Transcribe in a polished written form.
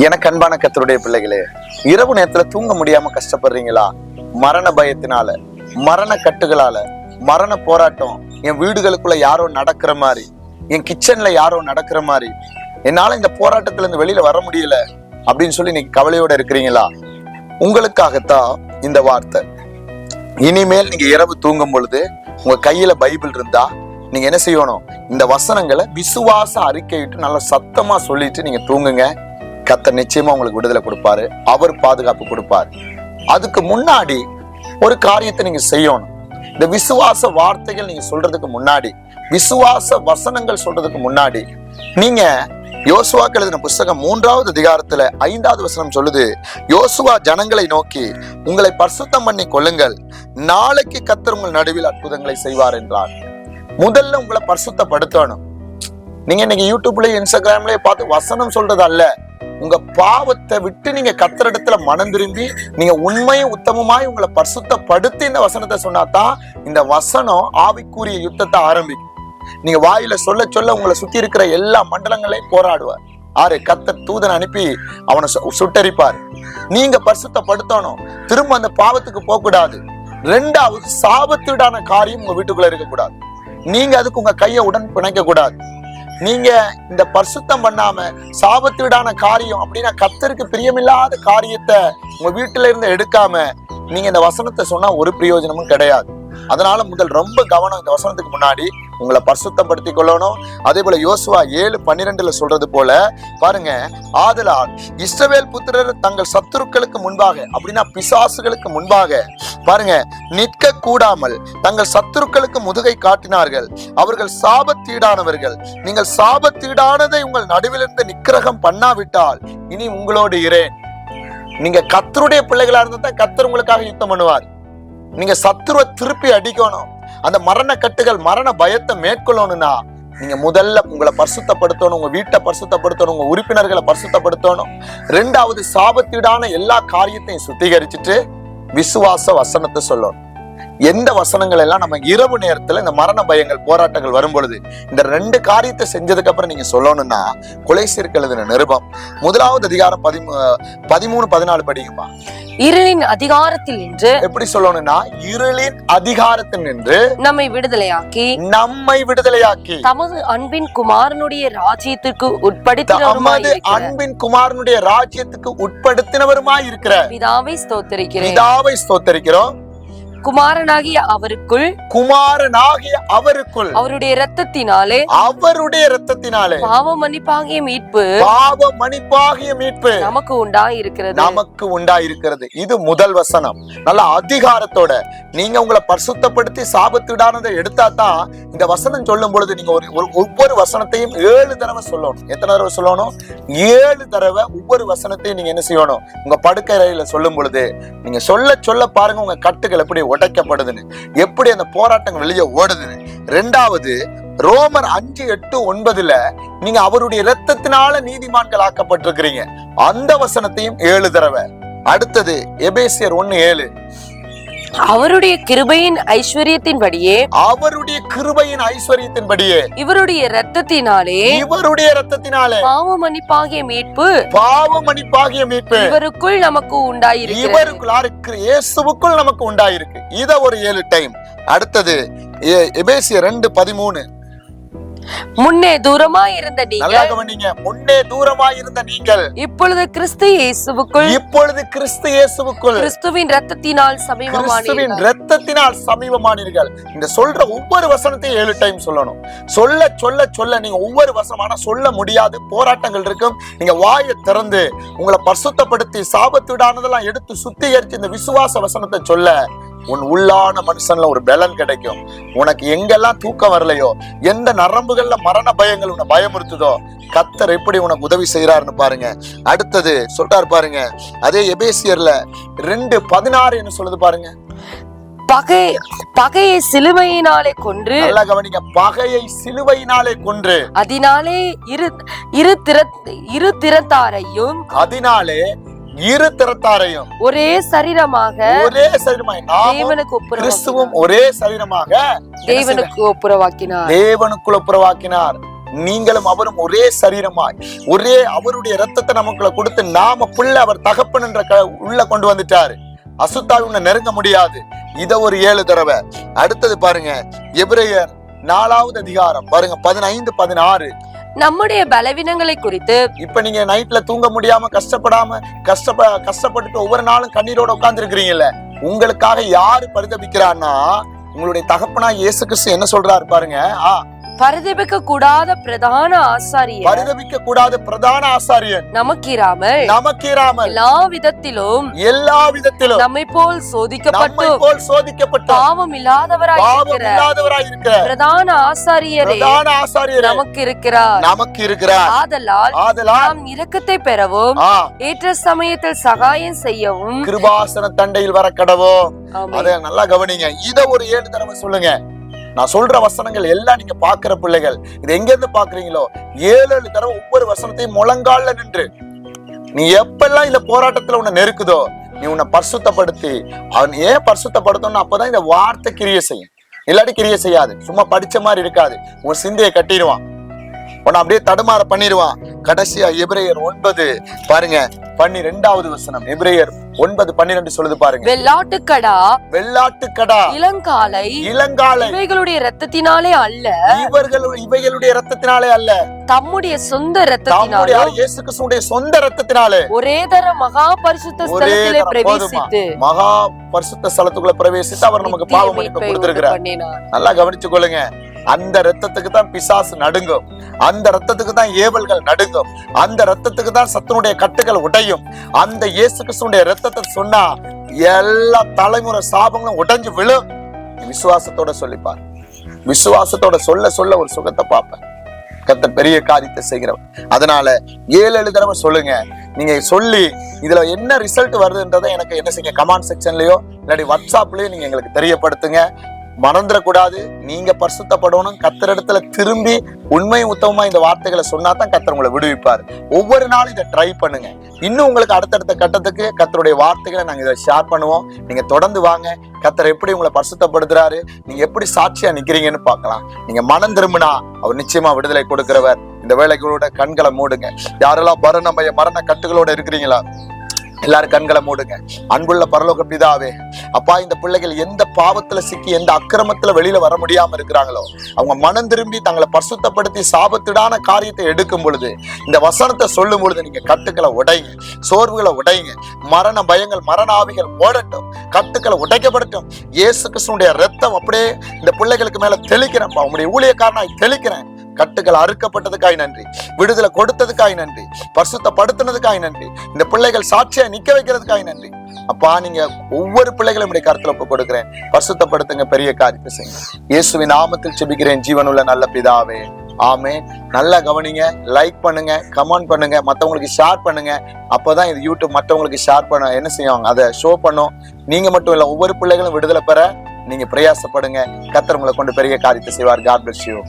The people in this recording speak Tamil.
எனக்கு அன்பான கர்த்தருடைய பிள்ளைகளே, இரவு நேரத்துல தூங்க முடியாம கஷ்டப்படுறீங்களா? மரண பயத்தினால, மரண கட்டுகளால, மரண போராட்டம், என் வீடுகளுக்குள்ள யாரோ நடக்கிற மாதிரி, என் கிச்சன்ல யாரோ நடக்கிற மாதிரி, என்னால இந்த போராட்டத்துல இருந்து வெளியில வர முடியல அப்படின்னு சொல்லி நீங்க கவலையோட இருக்கிறீங்களா? உங்களுக்காகத்தான் இந்த வார்த்தை. இனிமேல் நீங்க இரவு தூங்கும் பொழுது உங்க கையில பைபிள் இருந்தா நீங்க என்ன செய்யணும்? இந்த வசனங்களை விசுவாச அறிக்கையிட்டு நல்லா சத்தமா சொல்லிட்டு நீங்க தூங்குங்க. கர்த்தர் நிச்சயமா உங்களுக்கு விடுதலை கொடுப்பாரு, அவர் பாதுகாப்பு கொடுப்பாரு. அதுக்கு முன்னாடி ஒரு காரியத்தை நீங்க செய்யணும். இந்த விசுவாச வார்த்தைகள் நீங்க சொல்றதுக்கு முன்னாடி, விசுவாச வசனங்கள் சொல்றதுக்கு முன்னாடி, நீங்க யோசுவாக்கு எழுதின புஸ்தகம் 3வது அதிகாரத்துல 5வது வசனம் சொல்லுது, யோசுவா ஜனங்களை நோக்கி உங்களை பரிசுத்தம் பண்ணி கொள்ளுங்கள், நாளைக்கு கர்த்தர் உங்கள் நடுவில் அற்புதங்களை செய்வார் என்றார். முதல்ல உங்களை பரிசுத்தப்படுத்தணும். நீங்க இன்னைக்கு யூடியூப்லயே இன்ஸ்டாகிராம்லயே பார்த்து வசனம் சொல்றது அல்ல, உங்க பாவத்தை விட்டு நீங்க கர்த்தரிடத்துல மனம் திரும்பி நீங்க உண்மையும் உத்தமமாய் உங்களை பரிசுத்தப்படுத்தி இந்த வசனத்தை சொன்னாதான் இந்த வசனம் ஆவிக்குரிய யுத்தத்தை ஆரம்பிக்கும். நீங்க வாயில சொல்ல சொல்ல உங்களை சுத்தி இருக்கிற எல்லா மண்டலங்களையும் போராடுவார். கர்த்தர் தூதன் அனுப்பி அவனை சுட்டரிப்பார். நீங்க பரிசுத்தப்படுத்தணும். திரும்ப அந்த பாவத்துக்கு போக கூடாது. 2வது, சாபத்தீடான காரியம் உங்க வீட்டுக்குள்ள இருக்கக்கூடாது. நீங்க அதுக்கு உங்க கையை உடன் பிணைக்க கூடாது. நீங்க இந்த பரிசுத்தம் பண்ணாம சாபத்தீடான காரியம் அப்படின்னா கர்த்தருக்கு பிரியமில்லாத காரியத்தை உங்க வீட்டுல இருந்து எடுக்காம நீங்க இந்த வசனத்தை சொன்னா ஒரு பிரயோஜனமும் கிடையாது. அதனால முதல் ரொம்ப கவனம். இந்த வசனத்துக்கு முன்னாடி உங்களை பரிசுத்தப்படுத்திக் கொள்ளணும். அதே போல யோசுவா 7:12 சொல்றது போல பாருங்க, ஆதலால் இஸ்ரவேல் புத்திரர் தங்கள் சத்துருக்களுக்கு முன்பாக, அப்படின்னா பிசாசுகளுக்கு முன்பாக பாருங்க, நிற்க கூடாமல் தங்கள் சத்துருக்களுக்கு முதுகை காட்டினார்கள். அவர்கள் சாபத்தீடானவர்கள். நீங்கள் சாபத்தீடானதை உங்கள் நடுவிலிருந்து நிக்கிரகம் பண்ணாவிட்டால் இனி உங்களோடு இரேன். நீங்க கர்த்தருடைய பிள்ளைகளா இருந்தா தான் கர்த்தர் உங்களுக்காக யுத்தம் பண்ணுவார். நீங்க சத்துருவை திருப்பி அடிக்கணும். அந்த மரண கட்டுகள், மரண பயத்தை மேற்கொள்ளணும்னா நீங்க முதல்ல உங்களை பரிசுத்தப்படுத்தணும், உங்க வீட்டை பரிசுத்தப்படுத்தணும், உங்க உறுப்பினர்களை பரிசுத்தப்படுத்தணும். 2வது, சாபத்தீடான எல்லா காரியத்தையும் சுத்திகரிச்சுட்டு விசுவாச வசனத்தை சொல்லணும். எந்த வசனங்கள் எல்லாம் நம்ம இரவு நேரத்துல இந்த மரண பயங்கள், போராட்டங்கள் வரும் பொழுது இந்த 2 காரியத்தை செஞ்சதுக்கு அப்புறம் நீங்க சொல்லணும்னா, கொலைசீருக்கு எழுதின நிருபம் 1வது அதிகாரம் 13-14 படிக்குமா. இருளின் அதிகாரத்தில் நின்று, எப்படி சொல்லணும்னா, இருளின் அதிகாரத்தில் நின்று நம்மை விடுதலையாக்கி தமது அன்பின் குமாரனுடைய ராஜ்யத்திற்கு உட்படுத்தினவருமாய் இருக்கிற பிதாவை ஸ்தோத்திரிக்கிறோம். குமாரனாகிய அவருக்குள் அவருடைய இரத்தத்தினாலே பாவ மன்னிப்பாகிய மீட்பு நமக்கு உண்டாயிருக்கிறது. இது முதல் வசனம். நல்ல அதிகாரத்தோட நீங்க உங்களை பரிசுத்தப்படுத்தி சாபத்தீடானதை எடுத்தா தான் இந்த வசனம் சொல்லும் பொழுது நீங்க ஒவ்வொரு வசனத்தையும் 7 தடவை சொல்லணும். எத்தனை தடவை சொல்லணும்? 7 தடவை ஒவ்வொரு வசனத்தையும் நீங்க என்ன செய்யணும்? உங்க படுக்கை அறையில சொல்லும் பொழுது நீங்க சொல்ல பாருங்க உங்க கட்டுகள் எப்படி உடைக்கப்படுதுன்னு, எப்படி அந்த போராட்டங்கள் வெளியே ஓடுதுன்னு. 2வது, ரோமர் 5:8-9 நீங்க அவருடைய இரத்தத்தினால நீதிமான்கள் ஆக்கப்பட்டிருக்கிறீங்க. அந்த வசனத்தையும் 7 தடவை. அடுத்தது எபேசியர் 1:7 அவருடைய கிருபையின் ஐஸ்வரியத்தின்படியே இவருடைய இரத்தத்தினாலே பாவ மன்னிப்பாகிய மீட்பு இவருக்குள் நமக்கு உண்டாயிருக்கு. இயேசுவுக்குள் நமக்கு உண்டாயிருக்கு. இத ஒரு 7 டைம். அடுத்தது எபேசியர் 2:13 முன்னே தூரமாய் இருந்த நீங்கள் இப்பொழுது கிறிஸ்து இயேசுவுக்குள் கிறிஸ்துவின் இரத்தத்தினால் சமீபமானீர்கள். இந்த சொல்ற ஒவ்வொரு வசனத்தையும் 7 டைம் சொல்லணும். சொல்ல நீங்க ஒவ்வொரு வசனமான சொல்ல முடியாது, போராட்டங்கள் இருக்கும். நீங்க வாயை திறந்து உங்களை பரிசுத்தப்படுத்தி சாபத்தீடானதெல்லாம் எடுத்து சுத்திகரிச்சு இந்த விசுவாச வசனத்தை சொல்ல உன் உள்ளான மனுஷன்ல ஒரு பலன் கிடைக்கும். உனக்கு எங்கெல்லாம் தூக்கம் வரலையோ, எந்த நரம்புகள்ல மரண பயங்கள் உன்னை பயமுறுத்துதோ, கர்த்தர் எப்படி உனக்கு உதவி செய்யறாருன்னு பாருங்க. அடுத்தது சொல்றாரு பாருங்க, அதே எபேசியர்ல 2:16 என்ன சொல்லுது பாருங்க. பகையை சிலுவையினாலே கொன்று, நல்லா கவனிங்க, பகையை சிலுவையினாலே கொன்று அதனாலே இரு திறத்தாரையும் ஒரே சரீரமாக கிறிஸ்துவும் ஒரே சரீரமாக தேவனுக்கு ஒப்புரவாக்கினார். தேவனுக்குள் ஒப்புரவாக்கினார். நீங்களும் அவரும் ஒரே சரீரமாய் ஒரே அவருடைய ரத்தத்தை நமக்குள்ள கொடுத்து நாம பிள்ளை அவர் தகப்பன் என்ற உள்ள கொண்டு வந்துட்டாரு. அசுத்தாவி உன்னை நெருங்க முடியாது. இத ஒரு 7 தடவை. அடுத்தது பாருங்க, எபிரேயர் 4வது அதிகாரம் பாருங்க 15, 16. நம்முடைய பலவீனங்களை குறித்து இப்ப நீங்க நைட்ல தூங்க முடியாம கஷ்டப்பட்டுட்டு ஒவ்வொரு நாளும் கண்ணீரோட உட்கார்ந்து இருக்கிறீங்கல்ல, உங்களுக்காக யாரு பரிதபிக்கிறான்னா உங்களுடைய தகப்பனா இயேசு கிறிஸ்து என்ன சொல்றாரு பாருங்க. பரிதபிக்க கூடாத பிரதான ஆசாரியர், பரிதபிக்க கூடாத பிரதான ஆசாரியன் நமக்கிராமல் எல்லா விதத்திலும் நம்மை போல் சோதிக்கப்பட்டு பாவம் இல்லாதவராய் இருக்கிற பிரதான ஆசாரியரே நமக்கு இருக்கிறார். ஆதலால் நாம் இரக்கத்தை பெறவும் ஏற்ற சமயத்தில் சகாயம் செய்யவும் கிருபாசன தண்டையில் வர கடவோம். அத நல்லா கவனிங்க. இத ஒரு 7 தடவை சொல்லுங்க. நான் சொல்ற வசனங்கள் எல்லாம் நீங்க பாக்குற பிள்ளைகள் இது எங்க இருந்து பாக்குறீங்களோ 7 தடவை ஒவ்வொரு வசனத்தையும் முழங்கால நின்று நீ எப்பெல்லாம் இந்த போராட்டத்துல உன்னை நெருக்குதோ நீ உன்னை பரிசுத்தப்படுத்தி அவன் ஏன் பரிசுத்தப்படுத்தணும், அப்பதான் இந்த வார்த்தை கிரியை செய்யும். இல்லாட்டி கிரியை செய்யாது. சும்மா படிச்ச மாதிரி இருக்காது. உன் சிந்தையை கட்டிடுவான், உன்னை அப்படியே தடுமாற பண்ணிடுவான். கடைசியா எபிரேயர் 9 பாருங்க 12வது வசனம். எபிரேயர் 9:12 சொல்லுது பாருங்க. வெள்ளாட்டுக்கடா இளங்காலை இவைகளுடைய இரத்தத்தினாலே அல்ல தம்முடைய சொந்த இரத்தத்தினாலே, இயேசு கிறிஸ்துவின் சொந்த இரத்தத்தினாலே ஒரே தர மகா பரிசுத்த ஸ்தலத்திலே பிரவேசித்து மகா பரிசுத்த ஸ்தலத்துக்குள்ள பிரவேசித்து அவர் நமக்கு பாவ மன்னிப்பு கொடுத்திருக்கிறார். நல்லா கவனிச்சு கொள்ளுங்க. அந்த ரத்தத்துக்கு தான் பிசாசு நடுங்கும், அந்த ரத்தத்துக்கு தான் ஏவல்கள் நடுங்கும், அந்த ரத்தத்துக்கு தான் சத்துனுடைய கட்டுகள் உடையும். அந்த இயேசு கிறிஸ்துவின் ரத்தத்தை சொன்னா எல்லா தலைமுறை சாபங்களும் உடைஞ்சு விழும். விசுவாசத்தோட சொல்லிப்பார். விசுவாசத்தோட சொல்ல ஒரு சுகத்தை பார்ப்பேன். கர்த்தர் பெரிய காரியத்தை செய்கிறவர். அதனால 7 தடவை சொல்லுங்க. நீங்க சொல்லி இதுல என்ன ரிசல்ட் வருதுன்றதை எனக்கு என்ன செய்யுங்க, கமெண்ட் செக்ஷன்லயோ இல்லாட்டி வாட்ஸ்அப்லயோ நீங்க எங்களுக்கு தெரியப்படுத்துங்க. மறந்துடக்கூடாது. நீங்க பரிசுத்தப்படணும். கர்த்தரிடத்துல திரும்பி உண்மை உத்தமமா இந்த வார்த்தைகளை சொன்னாதான் கர்த்தர் உங்களை விடுவிப்பார். ஒவ்வொரு நாளும் இதை ட்ரை பண்ணுங்க. இன்னும் உங்களுக்கு அடுத்தடுத்த கட்டத்துக்கு கர்த்தருடைய வார்த்தைகளை நாங்க இதை ஷேர் பண்ணுவோம். நீங்க தொடர்ந்து வாங்க. கர்த்தர் எப்படி உங்களை பரிசுத்தப்படுத்துறாரு, நீங்க எப்படி சாட்சியா நிக்கிறீங்கன்னு பார்க்கலாம். நீங்க மனம் திரும்பினா அவர் நிச்சயமா விடுதலை கொடுக்கிறவர். இந்த வேலைகளோட கண்களை மூடுங்க. யாரெல்லாம் மரண கட்டுகளோட இருக்கிறீங்களா எல்லாரும் கண்களை மூடுங்க. அன்புள்ள பரலோக பிதாவே, அப்பா இந்த பிள்ளைகள் எந்த பாவத்துல சிக்கி எந்த அக்கிரமத்துல வெளியில வர முடியாம இருக்கிறாங்களோ அவங்க மனம் திரும்பி தங்களை பரிசுத்தப்படுத்தி சாபத்திடான காரியத்தை எடுக்கும் பொழுது இந்த வசனத்தை சொல்லும் பொழுது நீங்க கட்டுக்களை உடைங்க, சோர்வுகளை உடைங்க, மரண பயங்கள் மரண ஆவிகள் ஓடட்டும், கட்டுக்களை உடைக்கப்படட்டும். இயேசு கிறிஸ்துவினுடைய ரத்தம் அப்படியே இந்த பிள்ளைகளுக்கு மேல தெளிக்கிறேன்ப்பா. உங்களுடைய ஊழியக்காரனாய் தெளிக்கிறேன். கட்டுகள் அறுக்கப்பட்டதுக்காய் நன்றி, விடுதலை கொடுத்ததுக்காய் நன்றி, பரிசுத்தப்படுத்தினதுக்காய் நன்றி, இந்த பிள்ளைகள் சாட்சியா நிக்க வைக்கிறதுக்காய் நன்றி. அப்பா நீங்க ஒவ்வொரு பிள்ளைகளும் கருத்துல ஒப்பு கொடுக்கிறேன். பரிசுத்தப்படுத்துங்க, பெரிய காரியத்தை செய்யுங்க. இயேசுவின் நாமத்தில் ஜெபிக்கிறேன் ஜீவனுள்ள நல்ல பிதாவே, ஆமென். நல்லா கவனிங்க, லைக் பண்ணுங்க, கமெண்ட் பண்ணுங்க, மற்றவங்களுக்கு ஷேர் பண்ணுங்க. அப்போதான் இது யூடியூப் மற்றவங்களுக்கு ஷேர் பண்ண என்ன செய்வாங்க, அதை ஷோ பண்ணும். நீங்க மட்டும் இல்ல, ஒவ்வொரு பிள்ளைகளும் விடுதலை பெற நீங்க பிரயாசப்படுங்க. கர்த்தர் உங்களை கொண்டு பெரிய காரியத்தை செய்வார். God bless you.